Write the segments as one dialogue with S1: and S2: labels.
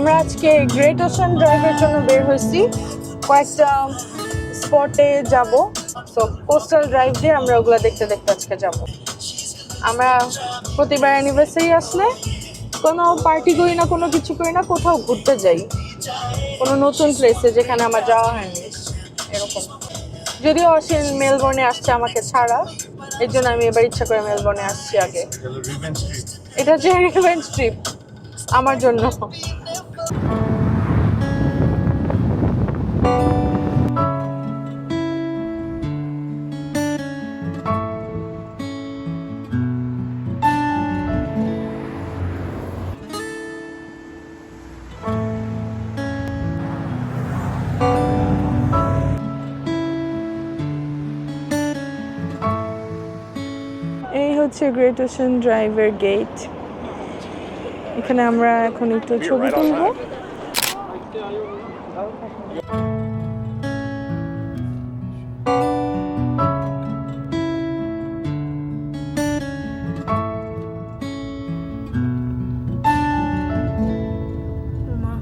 S1: আমরা আজকে great ocean ড্রাইভের জন্য বের হয়েছি, কয়েকটা স্পটে যাব। সো কোস্টাল ড্রাইভ দিয়ে আমরা ওগুলো দেখতে দেখতে আজকে যাব। আমরা প্রতিবার অ্যানিভার্সারি আসলে কোনো পার্টি করি না, কোনো কিছু করি না, কোথাও ঘুরতে যাই কোনো নতুন প্লেসে যেখানে আমার যাওয়া হয়নি এরকম। যদিও অসীন মেলবোর্নে আসছে আমাকে ছাড়া, এর জন্য আমি এবার ইচ্ছা করে মেলবোর্নে আসছি আগে। এটা হচ্ছে রিভেঞ্জ ট্রিপ আমার জন্য। এই হচ্ছে গ্রেট ওশান ড্রাইভের গেট। এখানে আমরা এখন একটু ছবি তুলবো।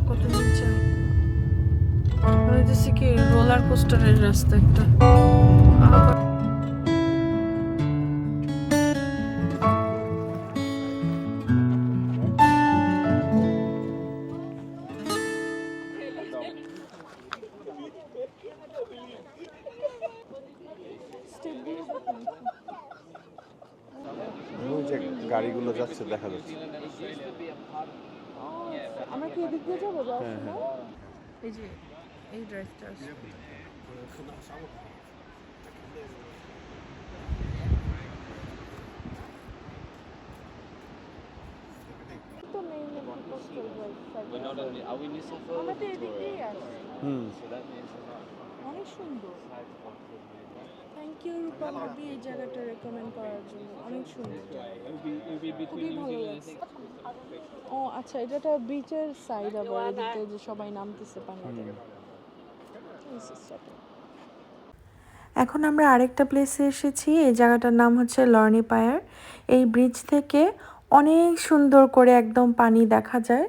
S1: কত নিচে কি রোলার কোস্টারের রাস্তা একটা।
S2: ওই যে গাড়িগুলো যাচ্ছে দেখা যাচ্ছে।
S1: আমরা কি এদিক দিয়ে যাবো?
S2: হ্যাঁ হ্যাঁ,
S1: এই যে এই ড্রাইভটা আছে। অনেক সুন্দর। থ্যাংক ইউ রূপা ভাবি এই জায়গাটা রেকমেন্ড করার জন্য, অনেক সুন্দর, খুবই ভালো লাগছে। ও আচ্ছা, এটা একটা বিচের সাইড, আবার এদিকে যে সবাই নামতেছে পানিতে।
S3: এখন আমরা আরেকটা প্লেসে এসেছি। এই জায়গাটার নাম হচ্ছে লর্নি পায়ার। এই ব্রিজ থেকে অনেক সুন্দর করে একদম পানি দেখা যায়,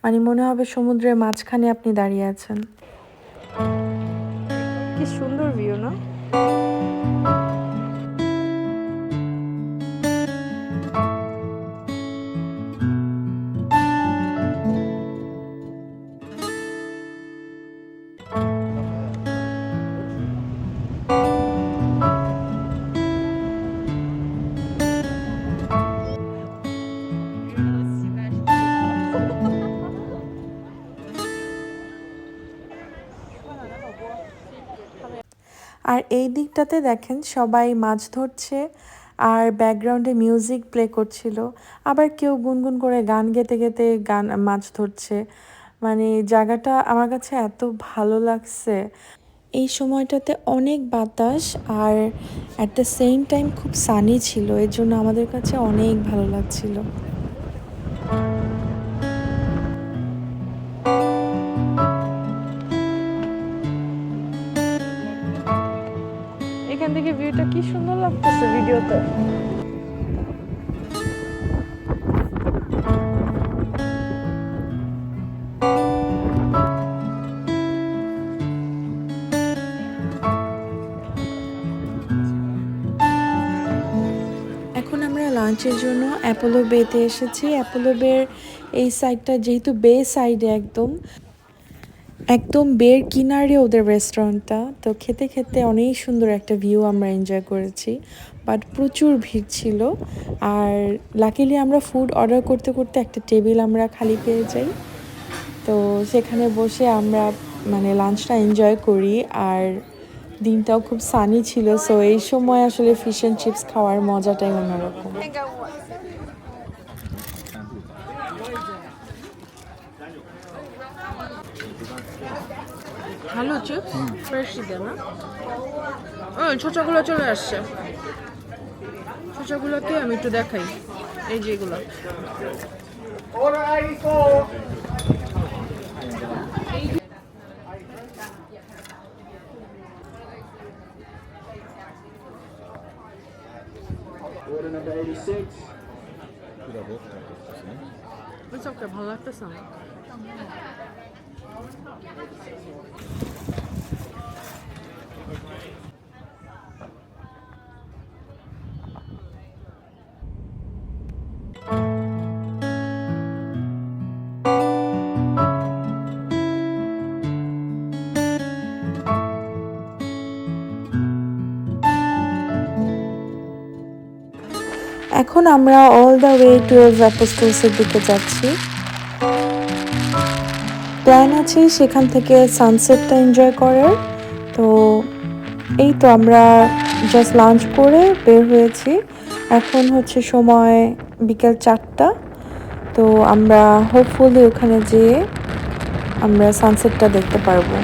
S3: মানে মনে হবে সমুদ্রের মাঝখানে আপনি দাঁড়িয়ে আছেন।
S1: কি সুন্দর ভিউ না?
S3: আর এই দিকটাতে দেখেন সবাই মাছ ধরছে, আর ব্যাকগ্রাউন্ডে মিউজিক প্লে করছিল, আবার কেউ গুনগুন করে গান গেতে গেতে মাছ ধরছে। মানে জায়গাটা আমার কাছে এত ভালো লাগছে। এই সময়টাতে অনেক বাতাস আর অ্যাট দ্য সেম টাইম খুব সানি ছিল, এর জন্য আমাদের কাছে অনেক ভালো লাগছিল।
S1: এখান থেকে ভিউটা কি সুন্দর লাগতেছে ভিডিওতে।
S3: এখন আমরা লাঞ্চের জন্য অ্যাপোলো বেতে এসেছি। অ্যাপোলো বের এই সাইডটা যেহেতু বে সাইডে একদম বের কিনারে ওদের রেস্টুরেন্টটা, তো খেতে খেতে অনেক সুন্দর একটা ভিউ আমরা এনজয় করেছি, বাট প্রচুর ভিড় ছিল। আর লাকিলি আমরা ফুড অর্ডার করতে করতে একটা টেবিল আমরা খালি পেয়ে যাই, তো সেখানে বসে আমরা মানে লাঞ্চটা এনজয় করি। আর দিনটাও খুব সানি ছিল, সো এই সময় আসলে ফিশ অ্যান্ড চিপস খাওয়ার মজাটাই অন্যরকম।
S1: ভালো চিপস, ফ্রেশ দেয় না? ওই ছোটগুলো চলে আসছে, ছোটগুলোকে আমি একটু দেখাই। এই যে এগুলো
S4: Order number 86.
S1: ভালো লাগতেছে না।
S3: এখন আমরা অল দ্য ওয়ে 12 অ্যাপোস্টলসের দিকে যাচ্ছি। প্ল্যান আছে সেখান থেকে সানসেটটা এনজয় করার। তো এই তো আমরা জাস্ট লাঞ্চ করে বের হয়েছি। এখন হচ্ছে সময় বিকেল 4টা। তো আমরা হোপফুলি ওখানে যেয়ে আমরা সানসেটটা দেখতে পারবো।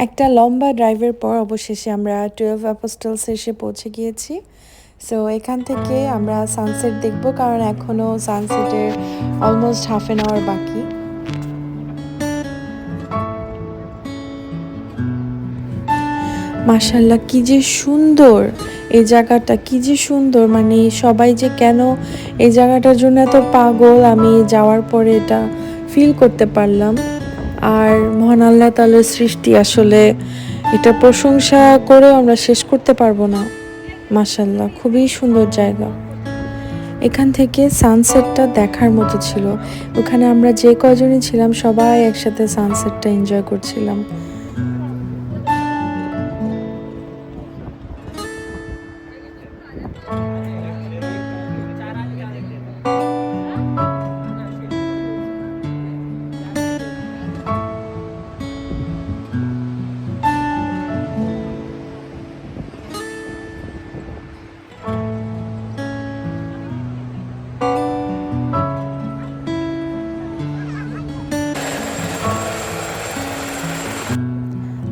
S3: একটা লম্বা ড্রাইভের পর অবশেষে আমরা 12 অ্যাপোস্টলসে এসে পৌঁছে গিয়েছি। সো এখান থেকে আমরা সানসেট দেখব, কারণ এখনও সানসেটের অলমোস্ট হাফ অ্যান আওয়ার বাকি। মাশাআল্লাহ, কি যে সুন্দর এই জায়গাটা, কি যে সুন্দর! মানে সবাই যে কেন এই জায়গাটার জন্য এত পাগল, আমি যাওয়ার পরে এটা ফিল করতে পারলাম। আর মহান আল্লাহ তাআলার সৃষ্টি, আসলে এটা প্রশংসা করেও আমরা শেষ করতে পারবো না। মাশাআল্লাহ, খুবই সুন্দর জায়গা। এখান থেকে সানসেটটা দেখার মতো ছিল। ওখানে আমরা যে কয়জনই ছিলাম সবাই একসাথে সানসেটটা এনজয় করছিলাম।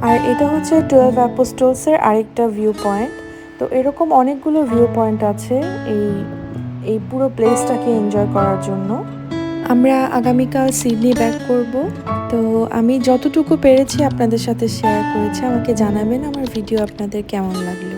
S3: আর এটা হচ্ছে 12 অ্যাপোস্টলসের আরেকটা ভিউ পয়েন্ট। তো এরকম অনেকগুলো ভিউ পয়েন্ট আছে এই পুরো প্লেসটাকে এনজয় করার জন্য। আমরা আগামীকাল সিডনি ব্যাক করব। তো আমি যতটুকু পেরেছি আপনাদের সাথে শেয়ার করেছি। আমাকে জানাবেন আমার ভিডিও আপনাদের কেমন লাগলো।